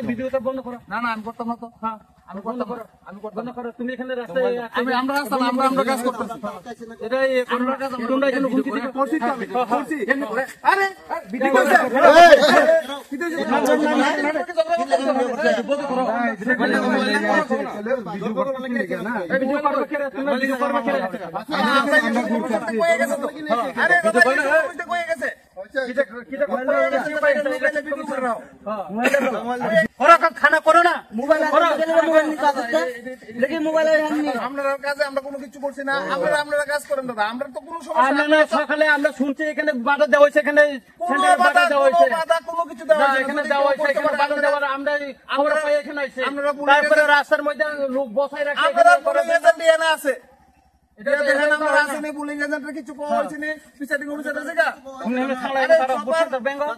ভিডিওটা বন্ধ করো। না না আমি করতাম না তো। হ্যাঁ আমি বন্ধ করো, আমি বন্ধ করো। তুমি এখানে রাস্তায় আমরা রাস্তা আমরা কাজ করতেছি। এটা তোমরা এখানে হুমকি দিতে করছি তো আমি করছি। আরে ভিডিও করছে ভিডিও করো ভিডিও করো না ভিডিও করবে কে তোমরা ভিডিও করবে কে আমরা কই গেছে তো আরে কথা কই গেছে খানা করো না মোবাইল আপনারা কাজে আমরা কোনো কিছু করছি না আপনারা কাজ করেন দাদা আমরা তো কোনো সমস্যা না সকালে আমরা শুনছি এখানে বাধা দেওয়া হয়েছে এখানে সেন্টারে বাধা দেওয়া হয়েছে কোনো কিছু দেওয়া হয়েছে এখানে দেওয়া হয়েছে এখানে বাধা দেওয়ার আমরা খবর পাই এখানে আইছে তারপরে রাস্তার মধ্যে লোক বসাই রাখে আপনারা পুলিশ এজেন্ট এখানে আছে এটা দেখেন আমরা আসেনি পুলিশ এজেন্টের কিছু পাওয়া হইছে নি পিছাতে কোনো জায়গা জায়গা উনি ছাড়াই তারা বসে বেঙ্গল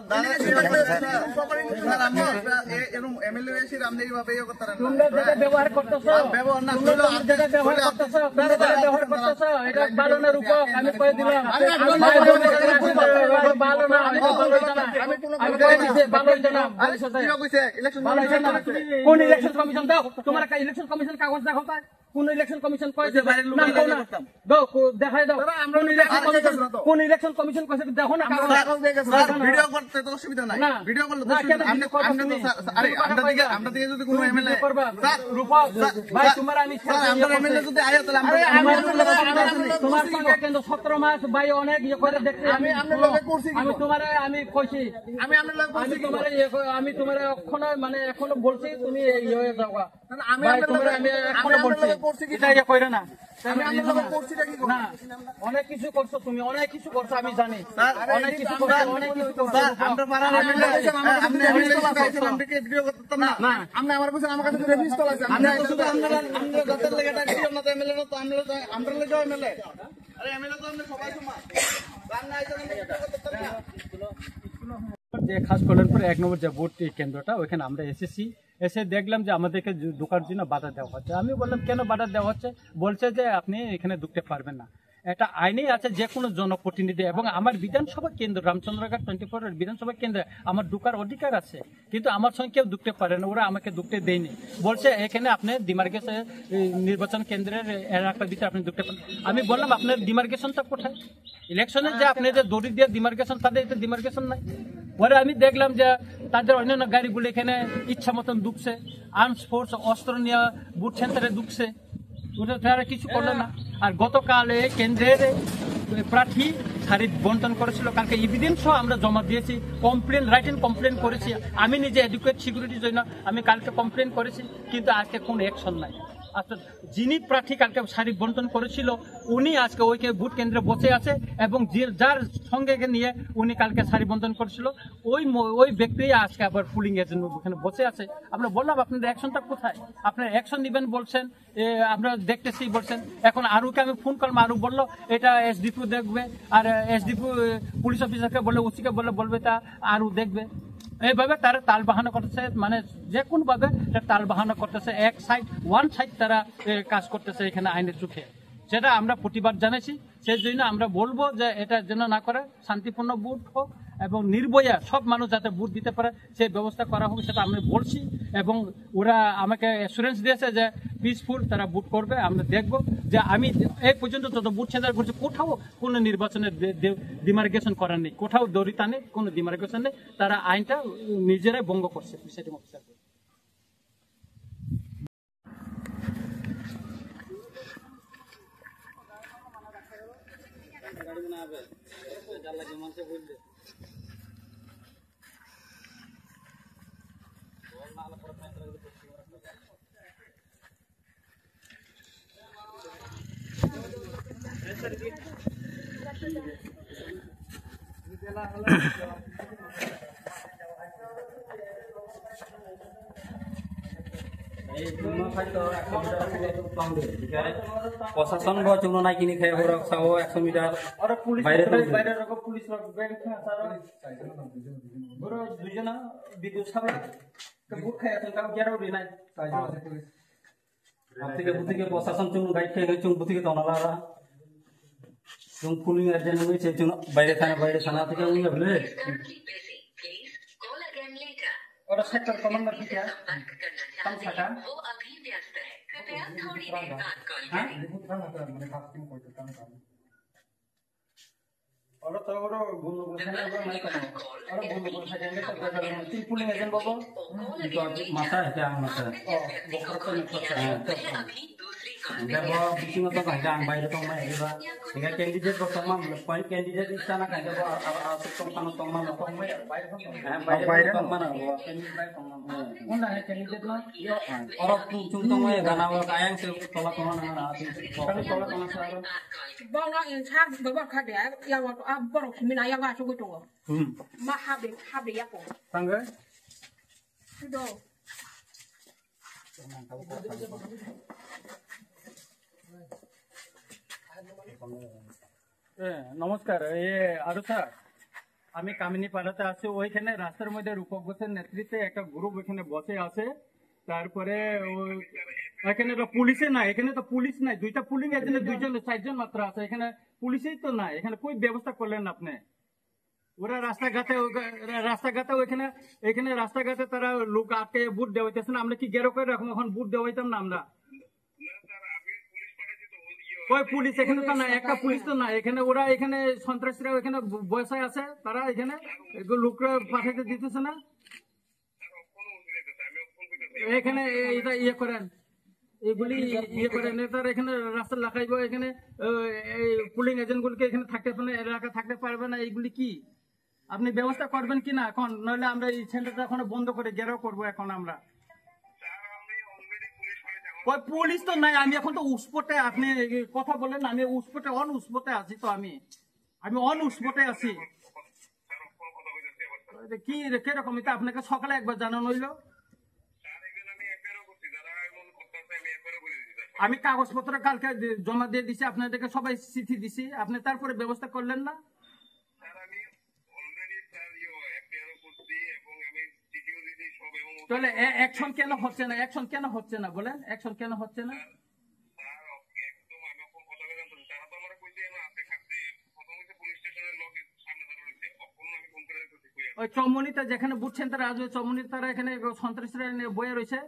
এরকম এমএলএ এসে রামদেবী ভাবে ইয়ে করতে না তোমরা যেটা ব্যবহার করতেছো ব্যবহার না তোমরা যেটা ব্যবহার করতেছো এটা ভালো না রূপক আমি কই দিলাম ভালো না আমি কই দিছি ভালো না কি কইছে ইলেকশন কোন ইলেকশন কমিশন দাও তোমার ইলেকশন কমিশন কাগজ দেখাও তাই কোন ইলেকশন কমিশন কইছে না দাও দেখাই দাও কোন ইলেকশন কমিশন কইছে দেখো না ভিডিও করতে তো অসুবিধা নাই ভিডিও করলে আরে আমরা দিকে যদি কোনো এমএলএ স্যার রূপক ভাই তোমার আমি আমরা এমএলএ যদি আয়া তাহলে আমরা তোমার সঙ্গে কিন্তু 17 মাস ভাই অনেক ইয়ে করে দেখছি আমি আপনার লগে করছি আমি তোমারে আমি কইছি আমি আপনার লগে করছি তোমারে আমি তোমারে এখনো মানে এখনো বলছি তুমি ইয়ে হয়ে যাও আমি তোমারে আমি এখনো বলছি এটা ইয়ে কইরা না অনেক কিছু করছো তুমি অনেক কিছু করছো আমি জানি অনেক কিছু করছো অনেক কিছু করছো আমরা পাড়ার আপনি আমার কাছে আমার কাছে রেভিস্টল আছে আমরা শুধু আমরা জাতের লেগে এটা দিও না তো এমএলএ না তো আমরা লেগে এমএলএ আরে এমএলএ তো আমরা সবাই সমান রান্না আইছে যে খাস কল্যাণপুর 1 নম্বর যে ভোট কেন্দ্রটা ওখানে আমরা এসেছি এসে দেখলাম যে আমাদেরকে ঢোকার জন্য বাধা দেওয়া হচ্ছে আমি বললাম কেন বাধা দেওয়া হচ্ছে বলছে যে আপনি এখানে ঢুকতে পারবেন না এটা আইনেই আছে যে কোনো জনপ্রতিনিধি এবং আমার বিধানসভা কেন্দ্র রামচন্দ্রঘাট 24 বিধানসভা কেন্দ্রে আমার ঢুকার অধিকার আছে কিন্তু আমার সঙ্গে কেউ ঢুকতে পারে না ওরা আমাকে ঢুকতে দেয়নি বলছে এখানে আপনি ডিমার্কেশন নির্বাচন কেন্দ্রের এলাকার ভিতরে আপনি ঢুকতে পারেন আমি বললাম আপনার ডিমার্কেশনটা কোথায় ইলেকশনে যে আপনি যে দড়ি দিয়ে ডিমার্কেশন তাদের এতে ডিমার্কেশন নাই পরে আমি দেখলাম যে তাদের অন্যান্য গাড়িগুলো এখানে ইচ্ছা মতন ঢুকছে আর্মস ফোর্স অস্ত্র নিয়ে বুথ সেন্টারে ঢুকছে তারা কিছু করলো না আর গতকালে কেন্দ্রের প্রার্থী শাড়ি বন্টন করেছিল কালকে এভিডেন্সও আমরা জমা দিয়েছি কমপ্লেন রাইটেন কমপ্লেন করেছি আমি নিজে এডুকেট সিকিউরিটির জন্য আমি কালকে কমপ্লেন করেছি কিন্তু আজকে কোনো অ্যাকশন নাই আচ্ছা যিনি প্রার্থী কালকে শাড়ি বন্টন করেছিল উনি আজকে ওইকে ভোট কেন্দ্রে বসে আছে এবং যার সঙ্গে নিয়ে উনি কালকে শাড়ি বন্টন করেছিল ওই ব্যক্তি আজকে আবার পুলিং এজেন্ট ওখানে বসে আছে আমরা বললাম আপনাদের অ্যাকশনটা কোথায় আপনারা অ্যাকশন নেবেন বলছেন আমরা দেখতেছি বলছেন এখন আরুকে আমি ফোন করলাম আরু বললো এটা এসডিপি দেখবে আর এসডিপি পুলিশ অফিসারকে বললে ওসিকে বলবে তা আরু দেখবে এইভাবে তারা তাল বাহানা করতেছে মানে যে কোনো ভাবে তাল বাহানা করতেছে ওয়ান সাইড তারা কাজ করতেছে এখানে আইনের চোখে সেটা আমরা প্রতিবাদ জানাইছি সেই জন্য আমরা বলবো যে এটা যেন না করে শান্তিপূর্ণ ভোট হোক এবং নির্ভয়া সব মানুষ যাতে ভোট দিতে পারে সেই ব্যবস্থা করা হোক সেটা আমরা বলছি এবং ওরা আমাকে অ্যাসুরেন্স দিয়েছে যে পিসফুল তারা ভোট করবে আমরা দেখবো যে আমি এই পর্যন্ত যত ভোট সেন্টার করছি কোথাও কোনো নির্বাচনের ডিমার্কেশন করার নেই কোথাও দরিতা নেই কোনো ডিমার্কেশন নেই তারা আইনটা নিজেরাই ভঙ্গ করছে প্রিসাইডিং অফিসার প্রশাসন বা চুনো নাই কিনে খাই 100 মিটার বাইরে পুলিশ দুজনা বিদ্যুৎ বুট খাই আছেন কাউ গেরাও নাই থেকে বুথিকে প্রশাসন চুন গাইড খেয়ে চুন বুথিকে তনালা চুন পুলিং এজেন্ট হয়েছে চুন বাইরে থানা থেকে উনি বলে ওটা সেক্টর কমান্ডার থেকে कम छटा वो अभी व्यस्त है कृपया थोड़ी देर बाद कॉल হ্যাঁ करें ওরা তো ওরা বন্ধ করে নাই কেন ওরা বন্ধ করে থাকে তিন পুলিং এজেন্ট বাবু masa jang masa ও বকর তো अभी दूसरी call debo bikin to kan jang bayar tong mai ba tiga candidate ko tong ma point candidate istana kan debo asuk tong pano tong ma tong mai bayar tong mana candidate bayar tong ma কোনটা candidate না orok chung tong mai gana wa kayang se tola tong na na খালি তোলা কোন সারা bong na in char ba ba kha de ya wa a boro kimi na ya wa so go to ma ha de ya ko সঙ্গে do নমস্কার আরো sir আমি কামিনী পাড়াতে আছি ওইখানে রাস্তার মধ্যে রূপক ঘোষের নেতৃত্বে একটা গ্রুপ এখানে বসে আছে তারপরে এখানে তো পুলিশে নাই এখানে তো পুলিশ নাই দুইটা পুলিং এজেন্ট দুইজন চারজন মাত্র আছে এখানে পুলিশই তো নাই এখানে কই ব্যবস্থা করলেন আপনি ওরা রাস্তাঘাটে ওইখানে এখানে রাস্তাঘাটে তারা লোক আটকে বুট দেওয়াইতেছে না আমরা কি গেরো করে রাখবো এখন বুট দেওয়াইতাম না আমরা ওই পুলিশ এখানে তো না একটা পুলিশ তো না এখানে ওরা এখানে সন্ত্রাসীরা এখানে বসে আছে তারা এখানে লোকরা পাঠাতে দিতেছে না এখানে এটা ইয়ে করেন এগুলি ইয়ে করেন তার এখানে রাস্তা লাগাইবো এখানে পুলিং এজেন্ট গুলিকে এখানে থাকতে পারে এলাকা থাকতে পারবে না এইগুলি কি আপনি ব্যবস্থা করবেন কি না এখন নইলে আমরা এই সেন্টারটা এখন বন্ধ করে ঘেরাও করবো এখন আমরা ওই পুলিশ তো নাই আমি এখন তো উসপটে আপনি কথা বলেন আমি উসপটে অন উসপটে আছি তো আমি অন উসপটে আছি কি কিরকম এটা আপনাকে সকালে একবার জানানো হইলো আমি কাগজপত্র কালকে জমা দিয়ে দিছি আপনাদেরকে সবাই চিঠি দিছি আপনি তারপরে ব্যবস্থা করলেন না তাহলে অ্যাকশন কেন হচ্ছে না বলেন অ্যাকশন কেন হচ্ছে না ওই চমনিতে যেখানে বুট সেন্টার আছে চমনিতে তারা এখানে সন্ত্রাসীরা বয়ে রয়েছে